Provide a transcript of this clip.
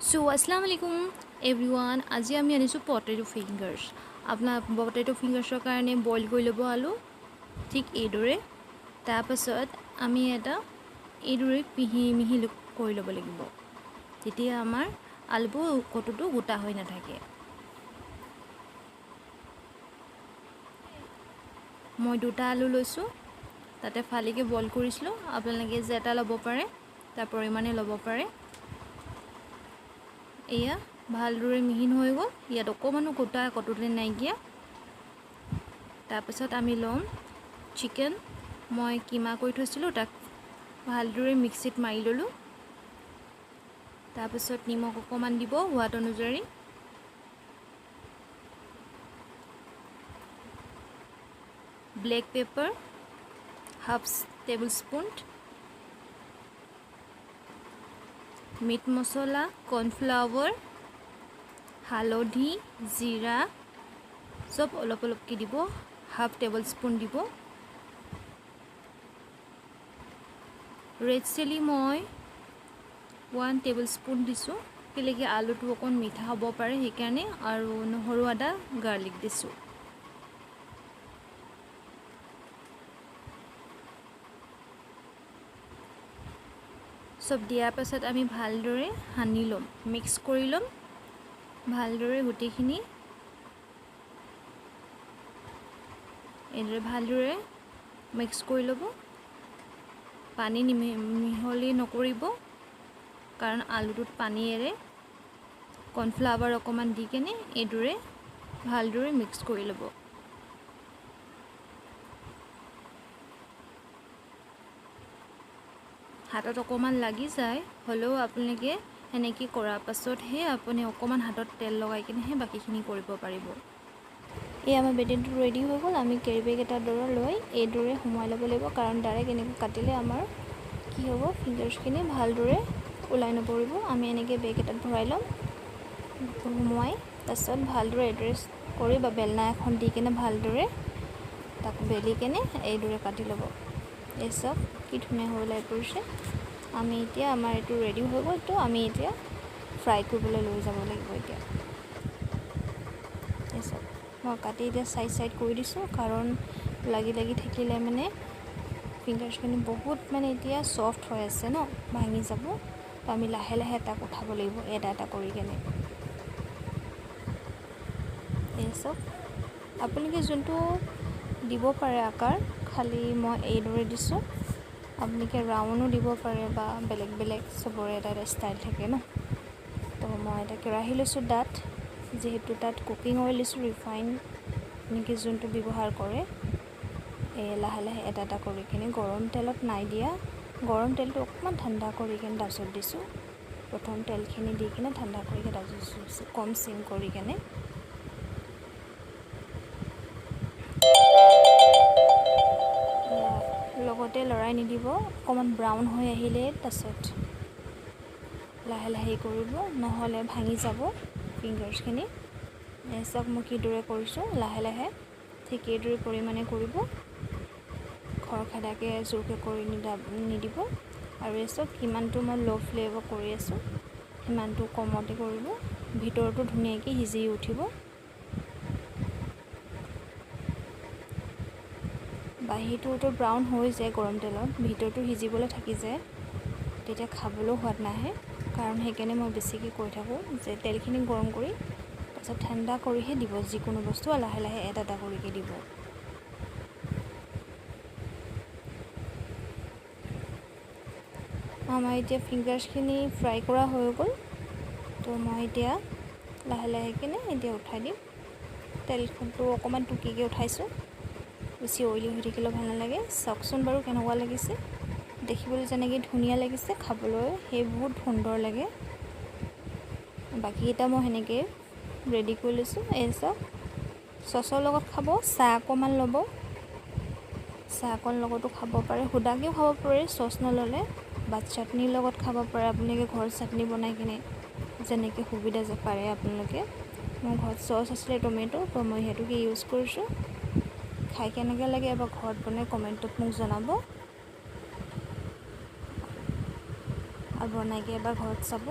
So assalamu alaikum everyone. আজি আমি আনিছো পটেটো ফিংগাৰ্স। আপোনাৰ পটেটো ফিংগাৰ্সৰ কাৰণে বইল কৰি ল'ব আলু ঠিক এইদৰে। তাৰ পাছত আমি এটা এইদৰে মিহি কৰি ল'ব লাগিব। তেতিয়া আমাৰ আলুবোৰ কটোটো গোটা হৈ নাথাকে। মই দুটা আলু লৈছো। তাতে ফালিকে বইল কৰিছিলো। আপোনালোকে যেটা ল'ব পাৰে তাৰ পৰিমাণে ল'ব পাৰে। এয়া ভালদৰে মিহিন হৈ গ'ল। ইয়াত অকমানো গোটা কটোতে নাইকিয়া। তাৰপিছত আমি ল'ম চিকেন। মই কিমা কৰি থৈছিলোঁ তাক ভালদৰে মিক্সিত মাৰি ল'লোঁ। তাৰপিছত নিমখ অকমান দিব সোৱাদ অনুযায়ী। ব্লেক পেপাৰ হাফ টেবলস্পুন, মিট মছলা, কৰ্ণফ্লাৱাৰ, হালধি, জীৰা সব অলপ অলপকৈ দিব। হাফ টেবলস্পুন দিব। ৰেড চিলি মই 1 টেবলস্পুন দিছোঁ। কেলেকি আলুটো অকণ মিঠা হ'ব পাৰে সেইকাৰণে। আৰু নহৰু আদা গাৰ্লিক দিছোঁ। সব দিয়াৰ পাছত আমি ভালদৰে সানি ল'ম, মিক্স কৰি ল'ম ভালদৰে গোটেইখিনি। এইদৰে ভালদৰে মিক্স কৰি ল'ব। পানী মিহলি নকৰিব কাৰণ আলুটোত পানী এৰে। কৰ্ণফ্লাৱাৰ অকমান দি কেনে এইদৰে ভালদৰে মিক্স কৰি ল'ব। হাতত অকমান লাগি যায় হলেও আপোনালোকে এনেকৈ কৰাৰ পাছতহে আপুনি অকমান হাতত তেল লগাই কিনেহে বাকিখিনি কৰিব পাৰিব। এই আমাৰ বেটাৰটো ৰেডি হৈ গ'ল। আমি কেৰি বেগ এটা দৰে লৈ এইদৰে সোমাই ল'ব লাগিব কাৰণ ডাইৰেক্ট এনেকৈ কাটিলে আমাৰ কি হ'ব ফিংগাৰ্সখিনি ভালদৰে ওলাই নপৰিব। আমি এনেকৈ বেগ এটাত ভৰাই ল'ম সোমোৱাই। তাৰপিছত ভালদৰে এড্ৰেছ কৰি বা বেলনা এখন দি কেনে ভালদৰে তাক বেলি কেনে এইদৰে কাটি ল'ব। এই চব কি ধুনীয়া হৈ ওলাই পৰিছে। আমি এতিয়া আমাৰ এইটো ৰেডি হৈ গ'ল। তো আমি এতিয়া ফ্ৰাই কৰিবলৈ লৈ যাব লাগিব। এতিয়া এই চব মই কাটি এতিয়া সাইড কৰি দিছোঁ কাৰণ লাগি থাকিলে মানে ফিংগাৰ্সখিনি বহুত মানে এতিয়া সফট হৈ আছে ন, ভাঙি যাব। তো আমি লাহে লাহে তাক উঠাব লাগিব এটা এটা কৰি কেনে। এই চব আপোনালোকে যোনটো দিব পাৰে আকাৰ, খালি মই এইদৰে দিছোঁ। আপোনালোকে ৰাউণ্ডো দিব পাৰে বা বেলেগ বেলেগ চবৰে এটা ষ্টাইল থাকে ন। তো মই এটা কেৰাহী লৈছোঁ ডাঠ, যিহেতু তাত কুকিং অইল দিছোঁ ৰিফাইন এনেকৈ যোনটো ব্যৱহাৰ কৰে। লাহে লাহে এটা এটা কৰি কিনে গৰম তেলত নাই দিয়া। গৰম তেলটো অকণমান ঠাণ্ডা কৰি কিনে তাৰপিছত দিছোঁ। প্ৰথম তেলখিনি দি কিনে ঠাণ্ডা কৰি কিনে তাৰপিছত কম চিম কৰি কিনে লগতে লৰাই নিদিব। অকণমান ব্ৰাউন হৈ আহিলে তাৰপিছত লাহে লাহে কৰিব, নহ'লে ভাঙি যাব ফিংগাৰ্সখিনি। চব মই কিদৰে কৰিছোঁ লাহে লাহে ঠিক এইদৰে পৰিমাণে কৰিব। খৰখেদাকৈ জোৰকৈ কৰি নিদিব। আৰু এই চব কিমানটো মই ল' ফ্লেম কৰি আছোঁ সিমানটো কমতে কৰিব। ভিতৰতো ধুনীয়াকৈ সিজি উঠিব। বাহিৰটোতো ব্ৰাউন হৈ যায় গৰম তেলত, ভিতৰটো সিজিবলৈ থাকি যায়, তেতিয়া খাবলৈও সোৱাদ নাহে। কাৰণ সেইকাৰণে মই বেছিকৈ কৈ থাকোঁ যে তেলখিনি গৰম কৰি তাৰপিছত ঠাণ্ডা কৰিহে দিব যিকোনো বস্তু। লাহে লাহে এটা এটা কৰিকৈ দিব। আমাৰ এতিয়া ফিংগাৰ্সখিনি ফ্ৰাই কৰা হৈ গ'ল। তো মই এতিয়া লাহে লাহে কিনে এতিয়া উঠাই দিম। তেলটো অকণমান টুকিকৈ উঠাইছোঁ, বেছি অইলি হৈ থাকিলেও ভাল নালাগে। চাওকচোন বাৰু কেনেকুৱা লাগিছে। দেখিবলৈ যেনেকৈ ধুনীয়া লাগিছে, খাবলৈ সেই বহুত সুন্দৰ লাগে। বাকীকেইটা মই সেনেকৈ ৰেডি কৰি লৈছোঁ। এই চব চচৰ লগত খাব, চাহ অকণমান ল'ব। চাহ অকণ লগতো খাব পাৰে, সুদাকৈও খাব পাৰে চচ নল'লে, বা চাটনিৰ লগত খাব পাৰে। আপোনালোকে ঘৰত চাটনি বনাই কিনে যেনেকৈ সুবিধা পাৰে আপোনালোকে। মোৰ ঘৰত চচ আছিলে টমেটো, তো মই সেইটোকে ইউজ কৰিছোঁ। খাই কেনেকৈ লাগে এবাৰ ঘৰত বনাই কমেণ্টত মোক জনাব। আৰু বনাইকৈ এবাৰ ঘৰত চাব।